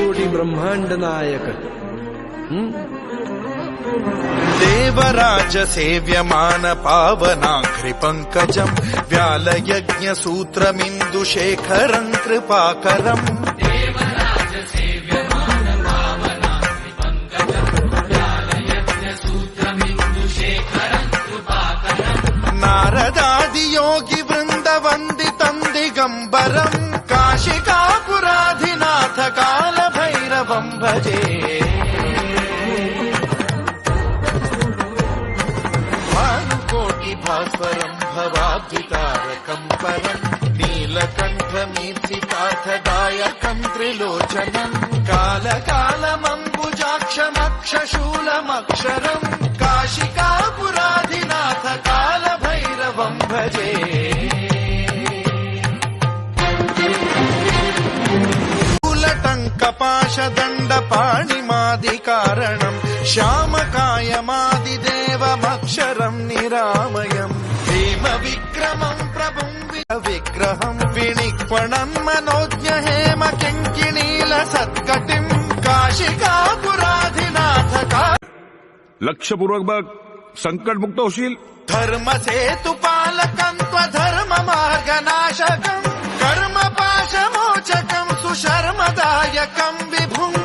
कोटी ब्रह्मांड नायक देवराज सेव्यमान पावनाघ्रि पंकजम् व्यालयज्ञ सूत्रमिन्दुशेखरम् कृपाकरम् नारदादि योगी वृंद वंदितम् दिगंबरम् काशिकापुराधिनाथ काल भैरवम् भजे भानुकोटि भास्वरम् भवाब्धितारकम् परम् नीलकण्ठमीर्तिताथ दायकम् त्रिलोचनम् कालकालमम्बुजाक्षमक्षशूलमक्षरम् काशिकापुराधिनाथ काल भैरवम् भजे कूलटङ्कपाशदण्डपाणिमादिकारणम् श्यामकायमादिदेवमक्षरम् निरामयम् भीमविक्रमम् प्रभुम् विग्रहम् विनिक्वणम् मनोज्ञ हेम किङ्किणीलसत्कटिम् काशिकापुराधिनाथ लक्षपूर्वक बघ, संकट मुक्त होशील. धर्मसेतुपालकम् त्वधर्म मार्गनाशकम् कर्मपाशमोचकम् सुशर्मदायकम् विभुम्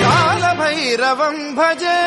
कालभैरवम् भजे.